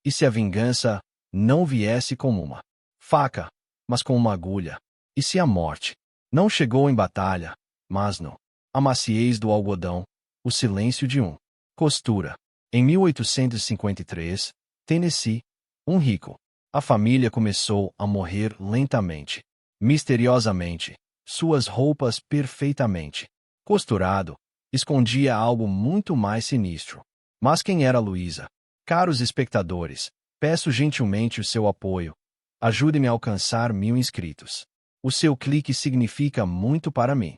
E se a vingança não viesse com uma faca, mas com uma agulha? E se a morte não chegou em batalha, mas no a maciez do algodão, o silêncio de um costura? Em 1853, Tennessee, um rico, a família começou a morrer lentamente, misteriosamente. Suas roupas perfeitamente costurado escondia algo muito mais sinistro. Mas quem era Luísa? Caros espectadores, peço gentilmente o seu apoio. Ajude-me a alcançar 1000 inscritos. O seu clique significa muito para mim.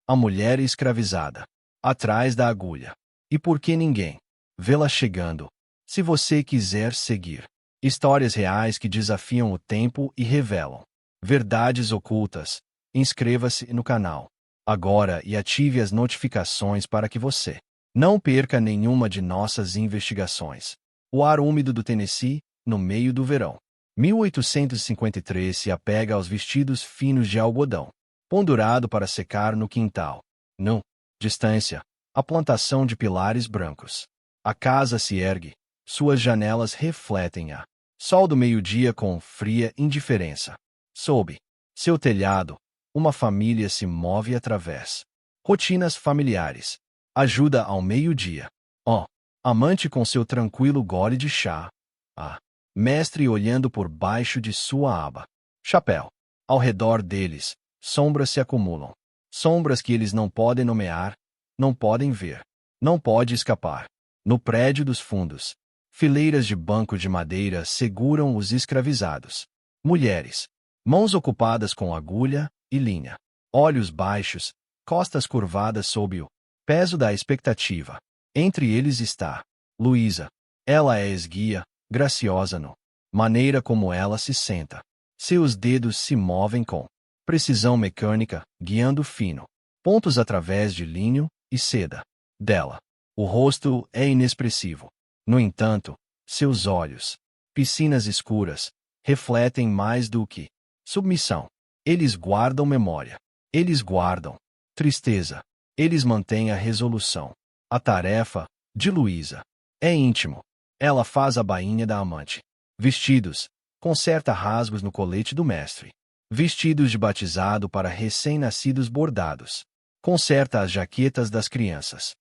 A mulher escravizada, atrás da agulha. E por que ninguém vê-la chegando? Se você quiser seguir histórias reais que desafiam o tempo e revelam verdades ocultas, inscreva-se no canal agora e ative as notificações para que você não perca nenhuma de nossas investigações. O ar úmido do Tennessee, no meio do verão. 1853 se apega aos vestidos finos de algodão, pendurado para secar no quintal. No distância, a plantação de pilares brancos. A casa se ergue, suas janelas refletem a sol do meio-dia com fria indiferença. Sob seu telhado, uma família se move através rotinas familiares. Ajuda ao meio-dia. Amante com seu tranquilo gole de chá. Mestre olhando por baixo de sua aba. Chapéu. Ao redor deles, sombras se acumulam. Sombras que eles não podem nomear, não podem ver, não pode escapar. No prédio dos fundos, fileiras de banco de madeira seguram os escravizados. Mulheres. Mãos ocupadas com agulha e linha. Olhos baixos, costas curvadas sob o peso da expectativa. Entre eles está Luísa. Ela é esguia, graciosa no maneira como ela se senta. Seus dedos se movem com precisão mecânica, guiando fino pontos através de linho e seda dela. O rosto é inexpressivo. No entanto, seus olhos, piscinas escuras, refletem mais do que submissão. Eles guardam memória. Eles guardam tristeza. Eles mantêm a resolução. A tarefa de Luísa é íntimo. Ela faz a bainha da amante. Vestidos. Conserta rasgos no colete do mestre. Vestidos de batizado para recém-nascidos bordados. Conserta as jaquetas das crianças.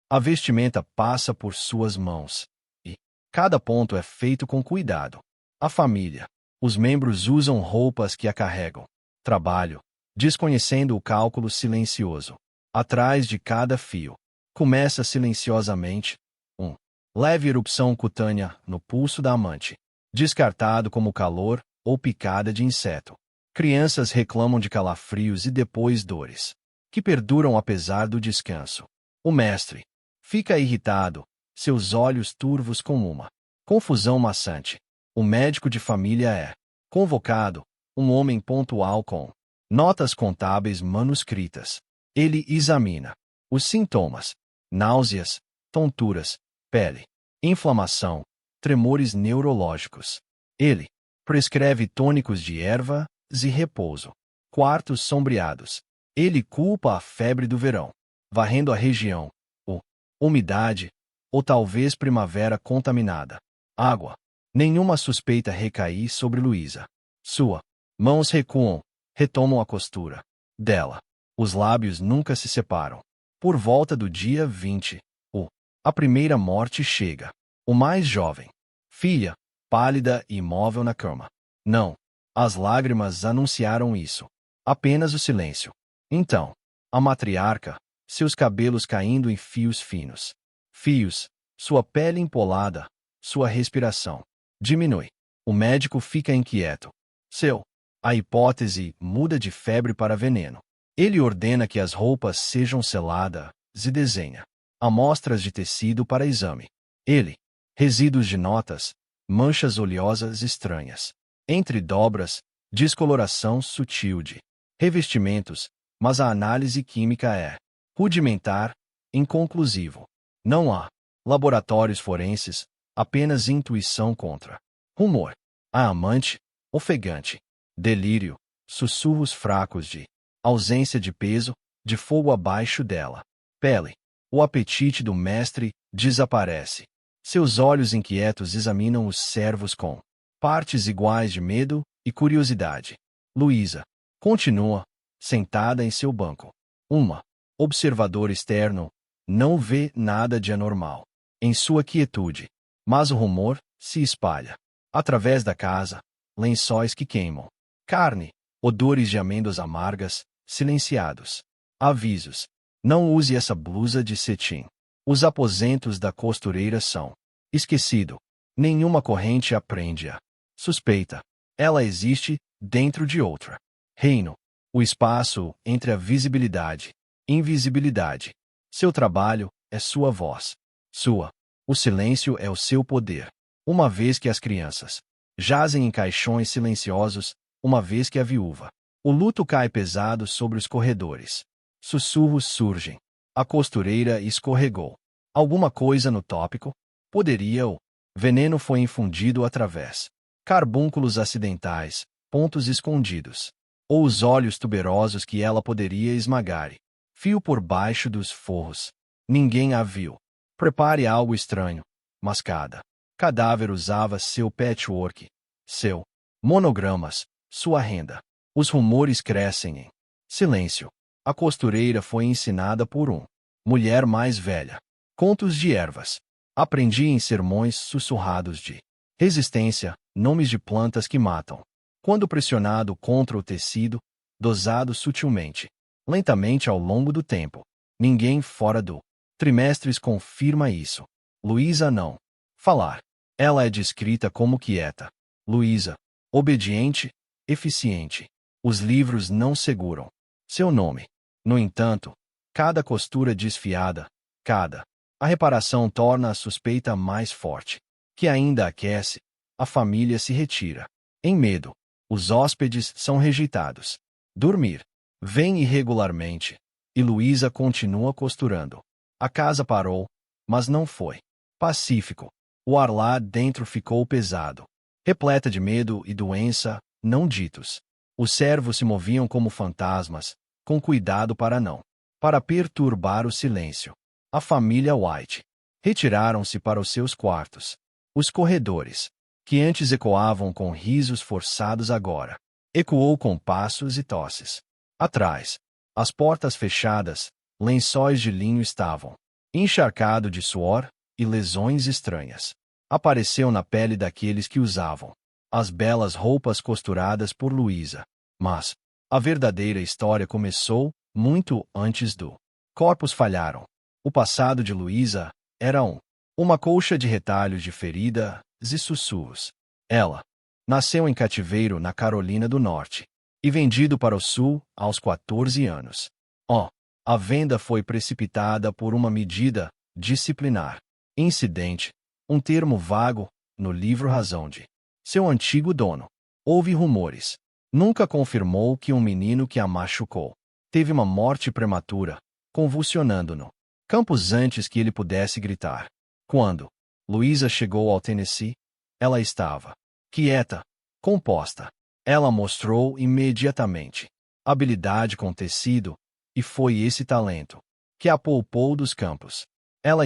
A vestimenta passa por suas mãos. E cada ponto é feito com cuidado. A família. Os membros usam roupas que a carregam. Trabalho. Desconhecendo o cálculo silencioso. Atrás de cada fio. Começa silenciosamente. Leve erupção cutânea no pulso da amante. Descartado como calor ou picada de inseto. Crianças reclamam de calafrios e depois dores, que perduram apesar do descanso. O mestre fica irritado, seus olhos turvos com uma confusão maçante. O médico de família é convocado, um homem pontual com notas contábeis manuscritas. Ele examina os sintomas: náuseas, tonturas, pele, inflamação, tremores neurológicos. Ele prescreve tônicos de ervas e repouso. Quartos sombreados. Ele culpa a febre do verão, varrendo a região, umidade, ou talvez primavera contaminada. Água. Nenhuma suspeita recair sobre Luísa. Sua mãos recuam, retomam a costura dela. Os lábios nunca se separam. Por volta do dia 20, a primeira morte chega. O mais jovem. Filha, pálida e imóvel na cama. Não. As lágrimas anunciaram isso. Apenas o silêncio. Então, a matriarca, seus cabelos caindo em fios finos. Fios, sua pele empolada, sua respiração diminui. O médico fica inquieto. A hipótese muda de febre para veneno. Ele ordena que as roupas sejam seladas e desenha amostras de tecido para exame. Resíduos de notas, manchas oleosas estranhas. Entre dobras, descoloração sutil de revestimentos, mas a análise química é rudimentar, inconclusivo. Não há laboratórios forenses, apenas intuição contra rumor. A amante, ofegante. Delírio, sussurros fracos de ausência de peso, de fogo abaixo dela. Pele. O apetite do mestre desaparece. Seus olhos inquietos examinam os servos com partes iguais de medo e curiosidade. Luísa continua, sentada em seu banco. Uma observador externo não vê nada de anormal em sua quietude, mas o rumor se espalha. Através da casa, lençóis que queimam, carne, odores de amêndoas amargas, silenciados. Avisos. Não use essa blusa de cetim. Os aposentos da costureira são esquecido. Nenhuma corrente a prende-a. Suspeita. Ela existe dentro de outra reino. O espaço entre a visibilidade e invisibilidade. Seu trabalho é sua voz. O silêncio é o seu poder. Uma vez que as crianças jazem em caixões silenciosos, uma vez que a viúva. O luto cai pesado sobre os corredores. Sussurros surgem. A costureira escorregou. Alguma coisa no tópico? Poderia o veneno foi infundido através. Carbúnculos acidentais, pontos escondidos. Ou os olhos tuberosos que ela poderia esmagar. Fio por baixo dos forros. Ninguém a viu. Prepare algo estranho. Mas cada cadáver usava seu patchwork, seu monogramas, sua renda. Os rumores crescem em silêncio. A costureira foi ensinada por mulher mais velha. Contos de ervas. Aprendi em sermões sussurrados de resistência, nomes de plantas que matam. Quando pressionado contra o tecido, dosado sutilmente, lentamente ao longo do tempo. Ninguém fora do trimestres confirma isso. Luísa não falar. Ela é descrita como quieta. Luísa, obediente, eficiente. Os livros não seguram seu nome. No entanto, cada costura desfiada, a reparação torna a suspeita mais forte, que ainda aquece. A família se retira. Em medo, os hóspedes são rejeitados. Dormir. Vem irregularmente. E Luísa continua costurando. A casa parou, mas não foi pacífico. O ar lá dentro ficou pesado, repleta de medo e doença, não ditos. Os servos se moviam como fantasmas, com cuidado para perturbar o silêncio. A família White retiraram-se para os seus quartos. Os corredores, que antes ecoavam com risos forçados agora, ecoou com passos e tosses. Atrás, as portas fechadas, lençóis de linho estavam encharcado de suor e lesões estranhas. Apareceu na pele daqueles que usavam as belas roupas costuradas por Luísa. Mas a verdadeira história começou muito antes do corpos falharam. O passado de Luísa era uma colcha de retalhos de feridas e sussurros. Ela nasceu em cativeiro na Carolina do Norte e vendido para o Sul aos 14 anos. A venda foi precipitada por uma medida disciplinar. Incidente, um termo vago, no livro Razão de seu antigo dono. Houve rumores. Nunca confirmou que um menino que a machucou teve uma morte prematura, convulsionando-no campos antes que ele pudesse gritar. Quando Luísa chegou ao Tennessee, ela estava quieta, composta. Ela mostrou imediatamente habilidade com tecido, e foi esse talento que a poupou dos campos. Ela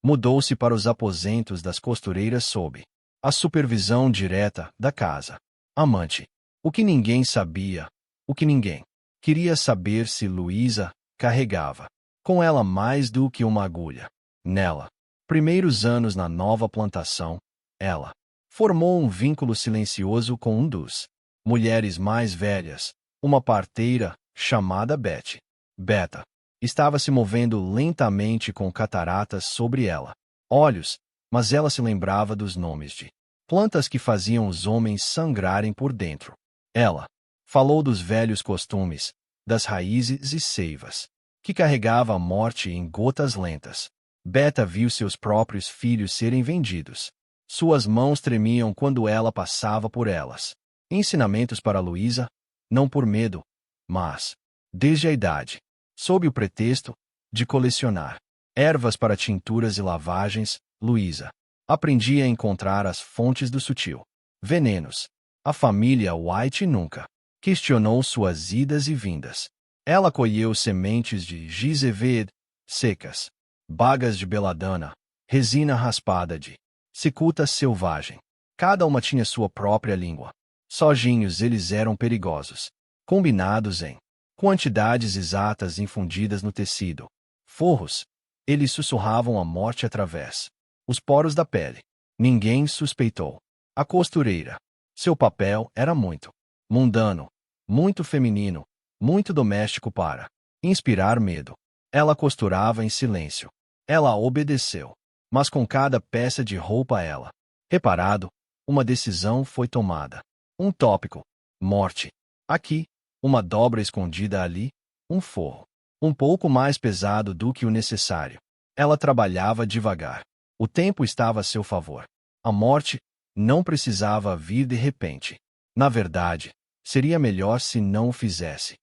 mudou-se para os aposentos das costureiras sob a supervisão direta da casa. Amante. O que ninguém sabia, o que ninguém queria saber se Luísa carregava com ela mais do que uma agulha. Nela, primeiros anos na nova plantação, ela formou um vínculo silencioso com um dos mulheres mais velhas, uma parteira chamada Betty. Beta estava se movendo lentamente com cataratas sobre ela. Olhos, mas ela se lembrava dos nomes de plantas que faziam os homens sangrarem por dentro. Ela falou dos velhos costumes, das raízes e seivas, que carregava a morte em gotas lentas. Beta viu seus próprios filhos serem vendidos. Suas mãos tremiam quando ela passava por elas. Ensinamentos para Luísa, não por medo, mas, desde a idade, sob o pretexto de colecionar ervas para tinturas e lavagens, Luísa aprendia a encontrar as fontes do sutil venenos. A família White nunca questionou suas idas e vindas. Ela colheu sementes de giseved secas, bagas de beladana, resina raspada de cicuta selvagem. Cada uma tinha sua própria língua. Sozinhos eles eram perigosos, combinados em quantidades exatas infundidas no tecido. Forros, eles sussurravam a morte através os poros da pele. Ninguém suspeitou. A costureira. Seu papel era muito mundano, muito feminino, muito doméstico para inspirar medo. Ela costurava em silêncio. Ela obedeceu. Mas com cada peça de roupa ela reparado, uma decisão foi tomada. Um tópico. Morte. Aqui. Uma dobra escondida ali. Um forro. Um pouco mais pesado do que o necessário. Ela trabalhava devagar. O tempo estava a seu favor. A morte não precisava vir de repente. Na verdade, seria melhor se não o fizesse.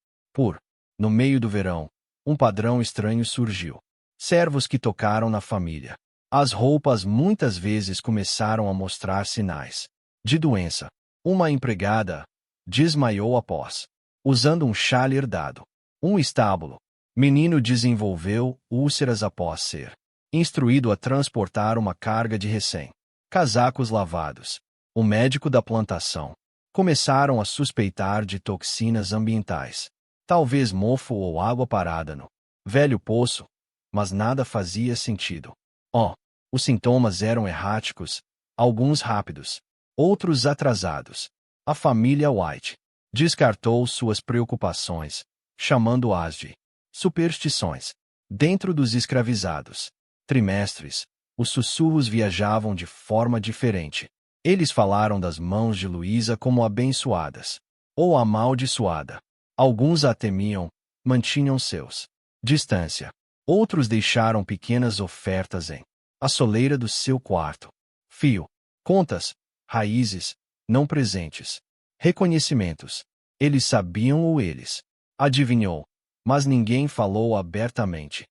No meio do verão, um padrão estranho surgiu. Servos que tocaram na família. As roupas muitas vezes começaram a mostrar sinais de doença. Uma empregada desmaiou após usando um chale herdado. Um estábulo. Menino desenvolveu úlceras após ser instruído a transportar uma carga de recém-casacos lavados. O médico da plantação. Começaram a suspeitar de toxinas ambientais. Talvez mofo ou água parada no velho poço, mas nada fazia sentido. Os sintomas eram erráticos, alguns rápidos, outros atrasados. A família White descartou suas preocupações, chamando-as de superstições. Dentro dos escravizados trimestres, os sussurros viajavam de forma diferente. Eles falaram das mãos de Luísa como abençoadas ou amaldiçoada. Alguns a temiam, mantinham seus distância. Outros deixaram pequenas ofertas em a soleira do seu quarto. Fio, contas, raízes, não presentes, reconhecimentos. Eles sabiam ou eles adivinhou, mas ninguém falou abertamente.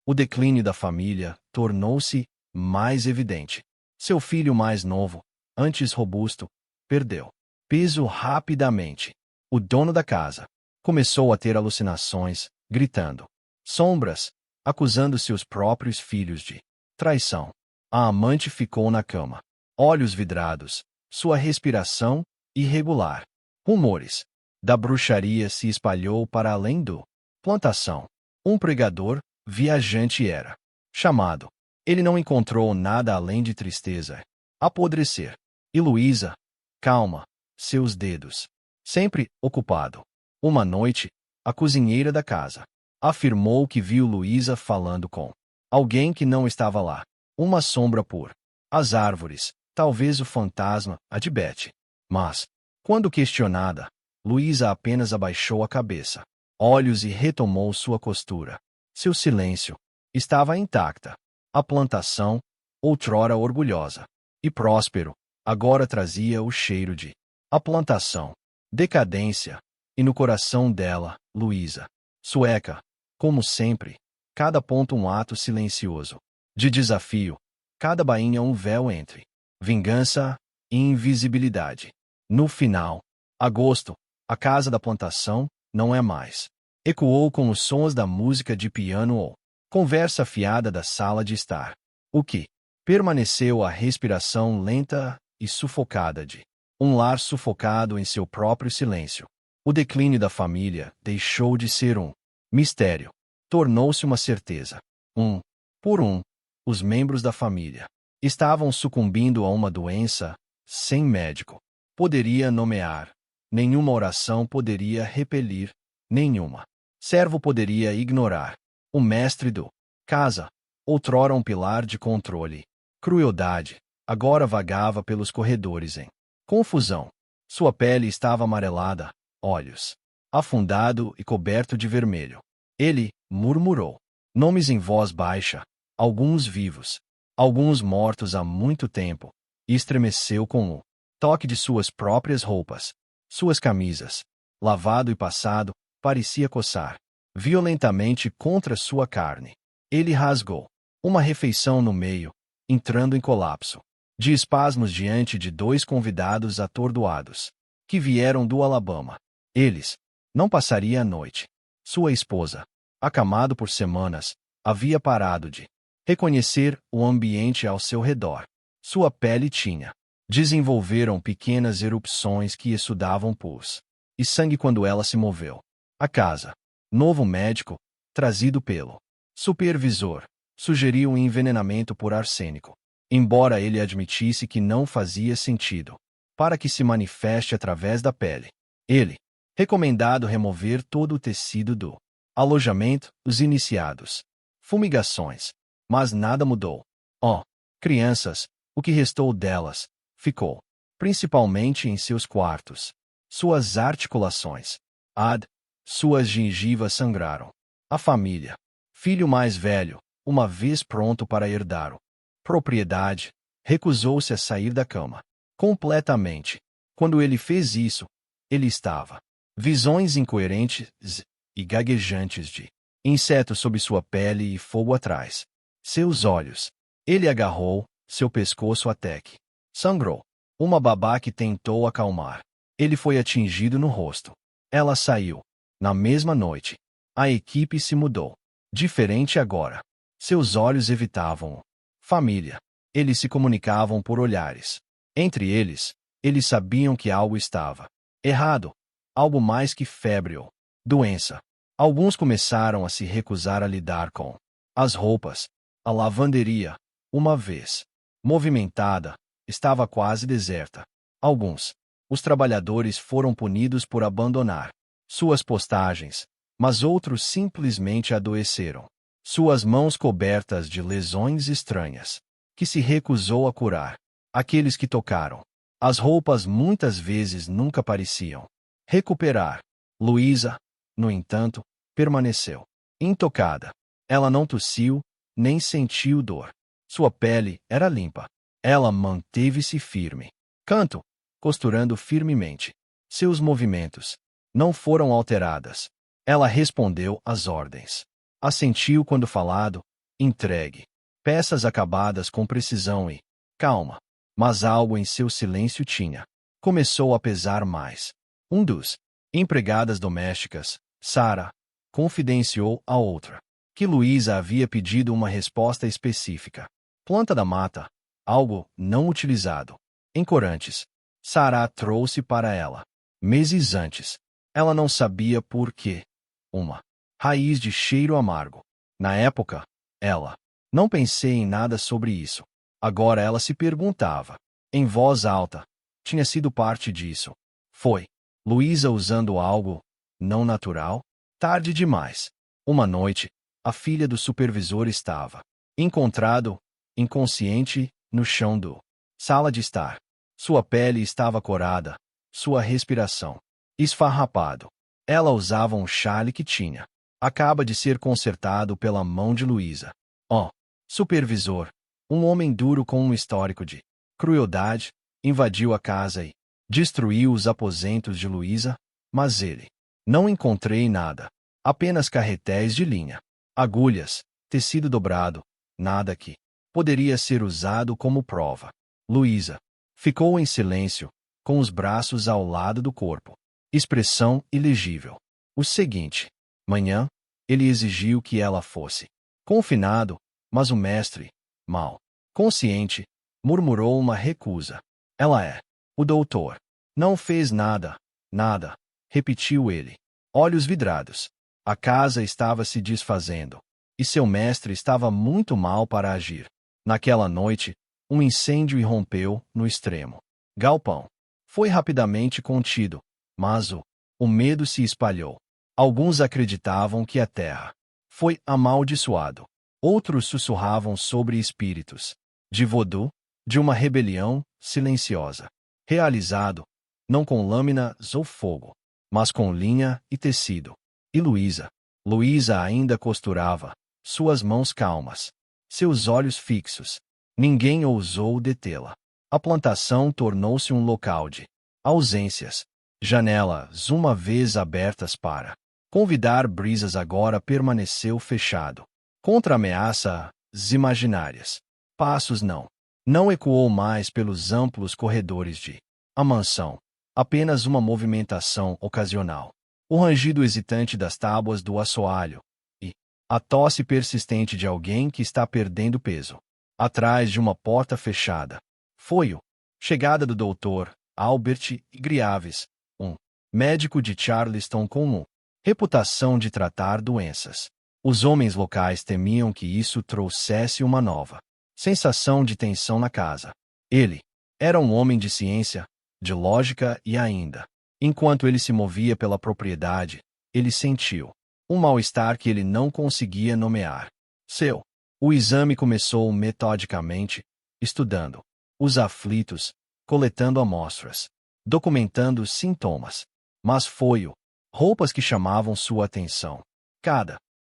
O declínio da família tornou-se mais evidente. Seu filho mais novo, antes robusto, perdeu peso rapidamente. O dono da casa começou a ter alucinações, gritando sombras, acusando seus próprios filhos de traição. A amante ficou na cama, olhos vidrados, sua respiração irregular. Rumores da bruxaria se espalhou para além do plantação. Um pregador viajante era chamado. Ele não encontrou nada além de tristeza, apodrecer. E Luísa, calma, seus dedos, sempre ocupado. Uma noite, a cozinheira da casa afirmou que viu Luísa falando com alguém que não estava lá. Uma sombra por as árvores, talvez o fantasma, a de Betty. Mas, quando questionada, Luísa apenas abaixou a cabeça, olhos e retomou sua costura. Seu silêncio estava intacta. A plantação, outrora orgulhosa e próspero, agora trazia o cheiro de a plantação, decadência, e no coração dela, Luísa, sueca, como sempre, cada ponto um ato silencioso de desafio, cada bainha um véu entre vingança e invisibilidade. No final, agosto, a casa da plantação não é mais. Ecoou com os sons da música de piano ou conversa afiada da sala de estar. O que permaneceu a respiração lenta e sufocada de um lar sufocado em seu próprio silêncio. O declínio da família deixou de ser um mistério. Tornou-se uma certeza. Por os membros da família estavam sucumbindo a uma doença sem médico poderia nomear. Nenhuma oração poderia repelir. Nenhuma servo poderia ignorar. O mestre do casa, outrora um pilar de controle, crueldade, agora vagava pelos corredores em confusão. Sua pele estava amarelada, olhos afundado e coberto de vermelho. Ele murmurou nomes em voz baixa, alguns vivos, alguns mortos há muito tempo, e estremeceu com o toque de suas próprias roupas. Suas camisas, lavado e passado, parecia coçar violentamente contra sua carne. Ele rasgou uma refeição no meio, entrando em colapso de espasmos diante de dois convidados atordoados que vieram do Alabama. Eles não passaria a noite. Sua esposa, acamado por semanas, havia parado de reconhecer o ambiente ao seu redor. Sua pele tinha. Desenvolveram pequenas erupções que exudavam pus e sangue quando ela se moveu. A casa. Novo médico, trazido pelo supervisor, sugeriu um envenenamento por arsênico, embora ele admitisse que não fazia sentido, para que se manifeste através da pele. Ele recomendado remover todo o tecido do alojamento, os iniciados, fumigações, mas nada mudou. Oh, crianças, o que restou delas ficou, principalmente em seus quartos. Suas articulações, suas gengivas sangraram. A família, filho mais velho, uma vez pronto para herdar a propriedade, recusou-se a sair da cama. Completamente. Quando ele fez isso, ele estava. Visões incoerentes e gaguejantes de insetos sob sua pele e fogo atrás. Seus olhos. Ele agarrou seu pescoço até que sangrou. Uma babá que tentou acalmar. Ele foi atingido no rosto. Ela saiu. Na mesma noite. A equipe se mudou. Diferente agora. Seus olhos evitavam família. Eles se comunicavam por olhares. Entre eles, eles sabiam que algo estava errado. Algo mais que febre ou doença. Alguns começaram a se recusar a lidar com as roupas. A lavanderia, uma vez movimentada, estava quase deserta. Alguns, os trabalhadores foram punidos por abandonar suas postagens, mas outros simplesmente adoeceram. Suas mãos cobertas de lesões estranhas, que se recusou a curar. Aqueles que tocaram as roupas muitas vezes nunca pareciam recuperar. Luísa, no entanto, permaneceu intocada. Ela não tossiu, nem sentiu dor. Sua pele era limpa. Ela manteve-se firme. Canto, costurando firmemente. Seus movimentos não foram alterados. Ela respondeu às ordens. Assentiu quando falado, entregue. Peças acabadas com precisão e calma. Mas algo em seu silêncio tinha. Começou a pesar mais. Um dos empregadas domésticas, Sara, confidenciou a outra que Luísa havia pedido uma resposta específica. Planta da mata, algo não utilizado. Em corantes, Sara trouxe para ela. Meses antes, ela não sabia por quê. Uma raiz de cheiro amargo. Na época, ela não pensei em nada sobre isso. Agora ela se perguntava, em voz alta, tinha sido parte disso. Foi Luísa usando algo não natural? Tarde demais. Uma noite, a filha do supervisor estava encontrado, inconsciente, no chão do sala de estar. Sua pele estava corada, sua respiração esfarrapado. Ela usava um chale que tinha. Acaba de ser consertado pela mão de Luísa. Oh, supervisor, um homem duro com um histórico de crueldade, invadiu a casa e destruiu os aposentos de Luísa, mas ele não encontrei nada. Apenas carretéis de linha, agulhas, tecido dobrado, nada que poderia ser usado como prova. Luísa ficou em silêncio, com os braços ao lado do corpo. Expressão ilegível. O seguinte manhã, ele exigiu que ela fosse confinado, mas o mestre, mal consciente, murmurou uma recusa. Ela é. O doutor não fez nada, nada, repetiu ele. Olhos vidrados. A casa estava se desfazendo, e seu mestre estava muito mal para agir. Naquela noite, um incêndio irrompeu no extremo galpão. Foi rapidamente contido, mas o medo se espalhou. Alguns acreditavam que a terra foi amaldiçoado. Outros sussurravam sobre espíritos de vodú, de uma rebelião silenciosa, realizado, não com lâminas ou fogo, mas com linha e tecido. E Luísa ainda costurava, suas mãos calmas, seus olhos fixos. Ninguém ousou detê-la. A plantação tornou-se um local de ausências. Janelas, uma vez abertas para convidar brisas, agora permaneceu fechado. Contra ameaças imaginárias. Passos não ecoou mais pelos amplos corredores de a mansão. Apenas uma movimentação ocasional. O rangido hesitante das tábuas do assoalho. E A tosse persistente de alguém que está perdendo peso. Atrás de uma porta fechada. Foi o chegada do Dr. Albert Griaves, um médico de Charleston com reputação de tratar doenças. Os homens locais temiam que isso trouxesse uma nova sensação de tensão na casa. Ele era um homem de ciência, de lógica e ainda, enquanto ele se movia pela propriedade, ele sentiu um mal-estar que ele não conseguia nomear. O exame começou metodicamente, estudando os aflitos, coletando amostras, documentando sintomas. Mas foi roupas que chamavam sua atenção.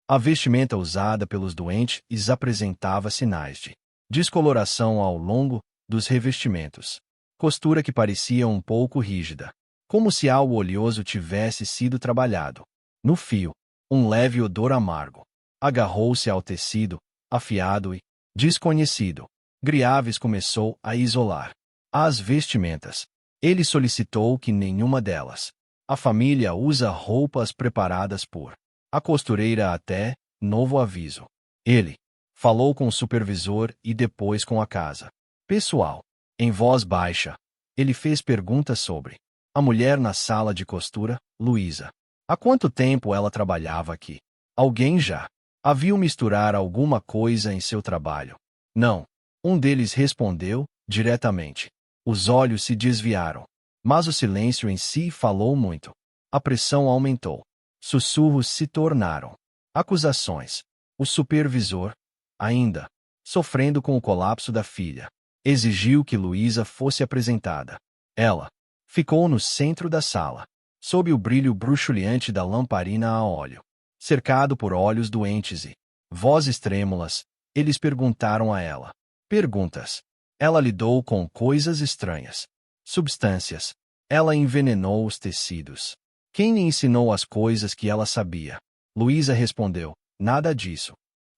A vestimenta usada pelos doentes apresentava sinais de descoloração ao longo dos revestimentos. Costura que parecia um pouco rígida, como se algo oleoso tivesse sido trabalhado. No fio, um leve odor amargo agarrou-se ao tecido, afiado e desconhecido. Griaves começou a isolar as vestimentas. Ele solicitou que nenhuma delas. A família usa roupas preparadas por a costureira até novo aviso. Ele falou com o supervisor e depois com a casa pessoal. Em voz baixa, ele fez perguntas sobre a mulher na sala de costura, Luísa. Há quanto tempo ela trabalhava aqui? Alguém já a viu misturar alguma coisa em seu trabalho? Não. Um deles respondeu, diretamente. Os olhos se desviaram. Mas o silêncio em si falou muito. A pressão aumentou. Sussurros se tornaram acusações. O supervisor, ainda sofrendo com o colapso da filha, exigiu que Luísa fosse apresentada. Ela ficou no centro da sala, sob o brilho bruxuleante da lamparina a óleo. Cercado por olhos doentes e vozes trêmulas, eles perguntaram a ela. Perguntas. Ela lidou com coisas estranhas. Substâncias. Ela envenenou os tecidos. Quem lhe ensinou as coisas que ela sabia? Luísa respondeu, nada disso.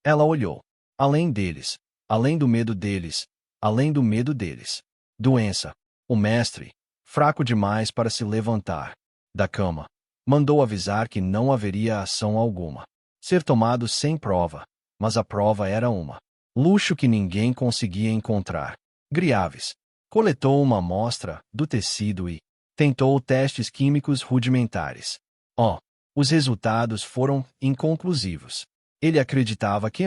Ela olhou. Além deles. Além do medo deles. Além do medo deles. Doença. O mestre, fraco demais para se levantar da cama, mandou avisar que não haveria ação alguma. Ser tomado sem prova, mas a prova era uma. Luxo que ninguém conseguia encontrar. Griaves coletou uma amostra do tecido e tentou testes químicos rudimentares. Os resultados foram inconclusivos. Ele acreditava que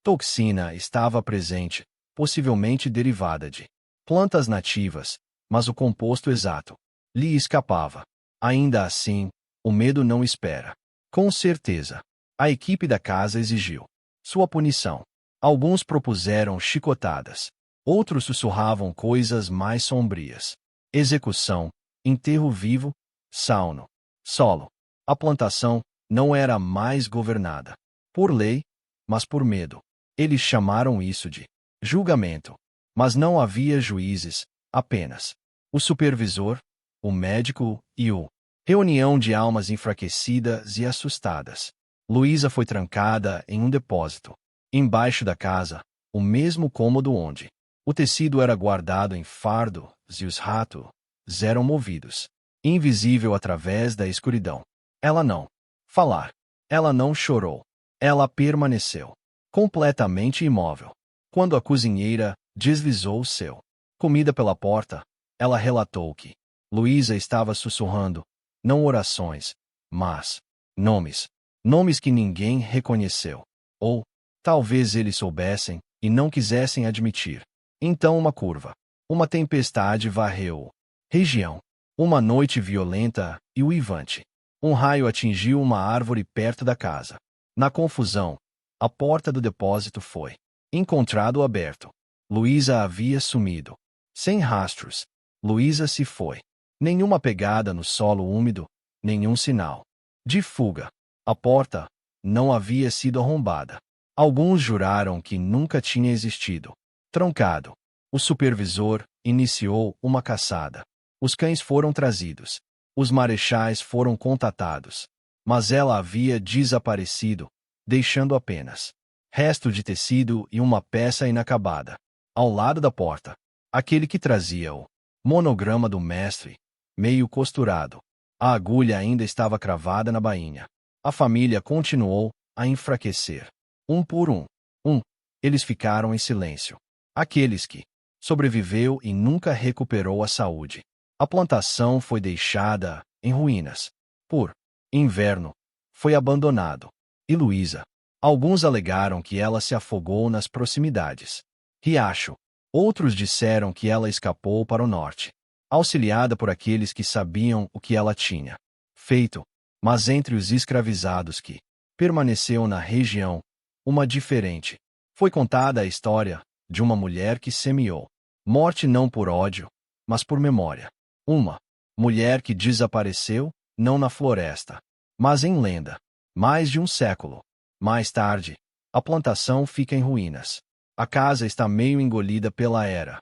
toxina estava presente, possivelmente derivada de plantas nativas, mas o composto exato lhe escapava. Ainda assim, o medo não espera. Com certeza, a equipe da casa exigiu sua punição. Alguns propuseram chicotadas. Outros sussurravam coisas mais sombrias. Execução, enterro vivo, sauno, solo. A plantação não era mais governada por lei, mas por medo. Eles chamaram isso de julgamento. Mas não havia juízes, apenas o supervisor, o médico e o reunião de almas enfraquecidas e assustadas. Luísa foi trancada em um depósito, embaixo da casa, o mesmo cômodo onde o tecido era guardado em fardos e os ratos eram movidos, invisível através da escuridão. Ela não falar. Ela não chorou. Ela permaneceu completamente imóvel. Quando a cozinheira deslizou seu comida pela porta, ela relatou que Luísa estava sussurrando, não orações, mas nomes. Nomes que ninguém reconheceu. Ou, talvez eles soubessem e não quisessem admitir. Então uma tempestade varreu a região. Uma noite violenta e uivante. Um raio atingiu uma árvore perto da casa. Na confusão, a porta do depósito foi encontrado aberto. Luísa havia sumido. Sem rastros. Luísa se foi. Nenhuma pegada no solo úmido, nenhum sinal de fuga. A porta não havia sido arrombada. Alguns juraram que nunca tinha existido. Trancado. O supervisor iniciou uma caçada. Os cães foram trazidos. Os marechais foram contatados. Mas ela havia desaparecido, deixando apenas resto de tecido e uma peça inacabada. Ao lado da porta, aquele que trazia o monograma do mestre, meio costurado. A agulha ainda estava cravada na bainha. A família continuou a enfraquecer. um por um. Eles ficaram em silêncio. Aqueles que sobreviveu e nunca recuperou a saúde. A plantação foi deixada em ruínas. Por inverno, foi abandonado. E Luísa? Alguns alegaram que ela se afogou nas proximidades. Riacho. Outros disseram que ela escapou para o norte, auxiliada por aqueles que sabiam o que ela tinha feito. Mas entre os escravizados que permaneceu na região, uma diferente. Foi contada a história de uma mulher que semeou morte não por ódio, mas por memória. Uma mulher que desapareceu, não na floresta, mas em lenda. Mais de um século mais tarde, a plantação fica em ruínas. A casa está meio engolida pela era.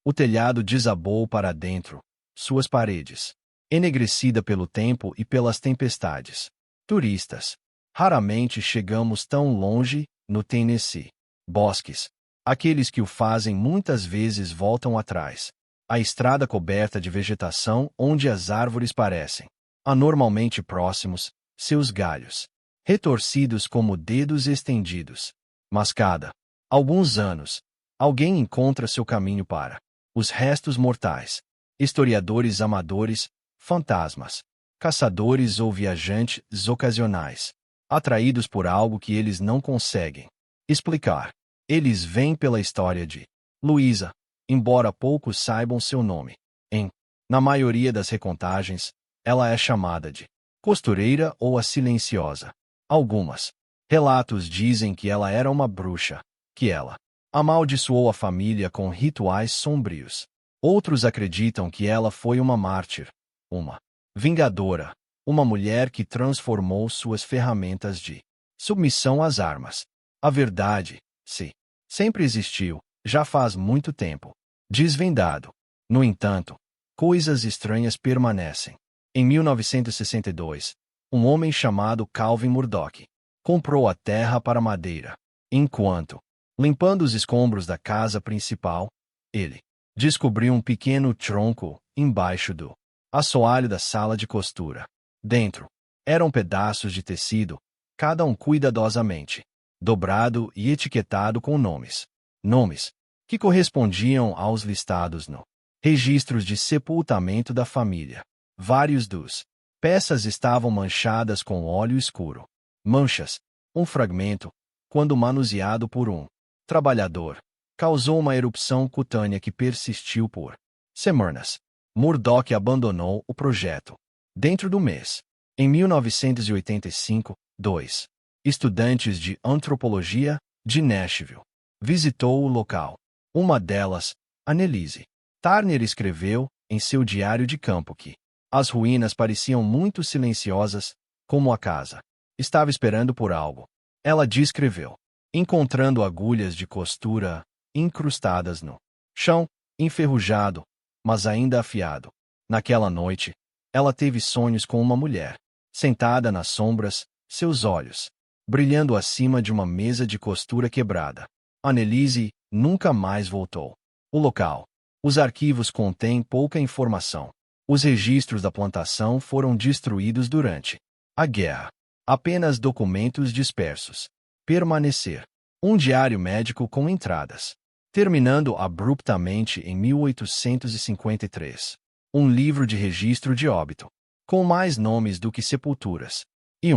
O telhado desabou para dentro, suas paredes enegrecida pelo tempo e pelas tempestades. Turistas. Raramente chegamos tão longe, no Tennessee. Bosques. Aqueles que o fazem muitas vezes voltam atrás. A estrada coberta de vegetação onde as árvores parecem anormalmente próximos, seus galhos retorcidos como dedos estendidos. Mas cada alguns anos, alguém encontra seu caminho para os restos mortais. Historiadores amadores, fantasmas, caçadores ou viajantes ocasionais, atraídos por algo que eles não conseguem explicar. Eles vêm pela história de Luísa, embora poucos saibam seu nome. Na maioria das recontagens, ela é chamada de costureira ou a silenciosa. Algumas relatos dizem que ela era uma bruxa, que ela amaldiçoou a família com rituais sombrios. Outros acreditam que ela foi uma mártir, uma vingadora, uma mulher que transformou suas ferramentas de submissão às armas. A verdade, sempre existiu, já faz muito tempo. Desvendado. No entanto, coisas estranhas permanecem. Em 1962, um homem chamado Calvin Murdoch comprou a terra para madeira. Enquanto limpando os escombros da casa principal, ele descobriu um pequeno tronco embaixo do assoalho da sala de costura. Dentro, eram pedaços de tecido, cada um cuidadosamente dobrado e etiquetado com nomes. Nomes que correspondiam aos listados no registros de sepultamento da família. Vários dos peças estavam manchadas com óleo escuro. Manchas, um fragmento, quando manuseado por um trabalhador, causou uma erupção cutânea que persistiu por semanas. Murdoch abandonou o projeto. Dentro do mês. Em 1985, dois estudantes de antropologia de Nashville visitou o local. Uma delas, Annelise Turner, escreveu em seu diário de campo que as ruínas pareciam muito silenciosas, como a casa estava esperando por algo. Ela descreveu, encontrando agulhas de costura incrustadas no chão, enferrujado, mas ainda afiado. Naquela noite, ela teve sonhos com uma mulher, sentada nas sombras, seus olhos brilhando acima de uma mesa de costura quebrada. Annelise nunca mais voltou. O local. Os arquivos contêm pouca informação. Os registros da plantação foram destruídos durante a guerra. Apenas documentos dispersos. Permanecer. Um diário médico com entradas. Terminando abruptamente em 1853. Um livro de registro de óbito, com mais nomes do que sepulturas. E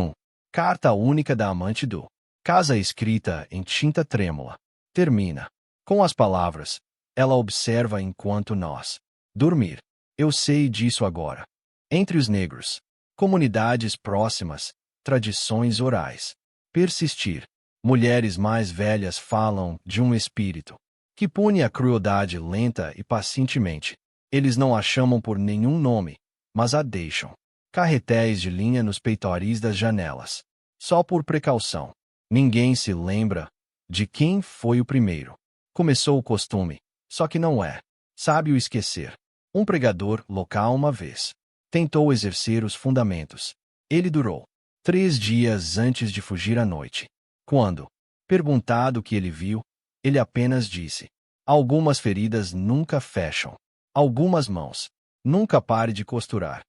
carta única da amante do casa escrita em tinta trêmula. Termina com as palavras: ela observa enquanto nós dormir. Eu sei disso agora. Entre os negros, comunidades próximas, tradições orais. Persistir. Mulheres mais velhas falam de um espírito que pune a crueldade lenta e pacientemente. Eles não a chamam por nenhum nome, mas a deixam carretéis de linha nos peitoris das janelas. Só por precaução. Ninguém se lembra de quem foi o primeiro. Começou o costume, só que não é sábio esquecer. Um pregador local uma vez tentou exercer os fundamentos. Ele durou 3 dias antes de fugir à noite. Quando perguntado o que ele viu, ele apenas disse: algumas feridas nunca fecham. Algumas mãos. Nunca pare de costurar.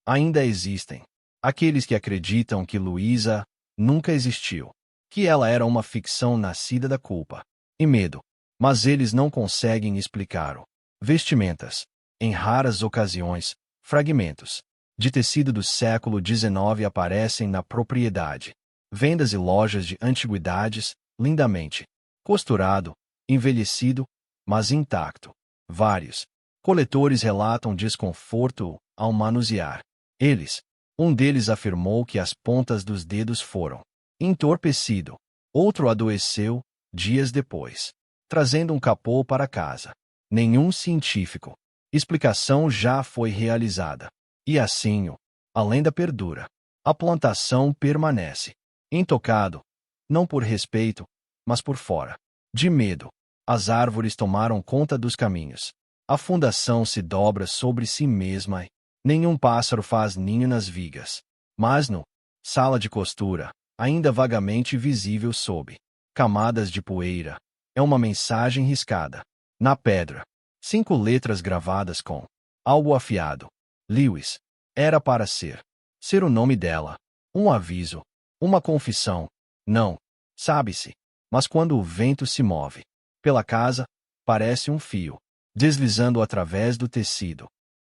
Ainda existem aqueles que acreditam que Luísa nunca existiu. que ela era uma ficção nascida da culpa e medo. Mas eles não conseguem explicar-o. Vestimentas. Em raras ocasiões, fragmentos de tecido do século XIX aparecem na propriedade. Vendas e lojas de antiguidades, lindamente costurado, envelhecido, mas intacto. Vários coletores relatam desconforto ao manusear. Um deles afirmou que as pontas dos dedos foram entorpecido. Outro adoeceu, dias depois, trazendo um capô para casa. Nenhum científico explicação já foi realizada. E assim, a lenda perdura. A plantação permanece intocado, não por respeito, mas por fora. De medo, as árvores tomaram conta dos caminhos. A fundação se dobra sobre si mesma e nenhum pássaro faz ninho nas vigas. Mas no sala de costura, ainda vagamente visível sob camadas de poeira, é uma mensagem riscada. Na pedra, 5 letras gravadas com algo afiado. Lewis. Era para ser o nome dela. Um aviso. Uma confissão. Não. Sabe-se. Mas quando o vento se move pela casa, parece um fio deslizando através do tecido.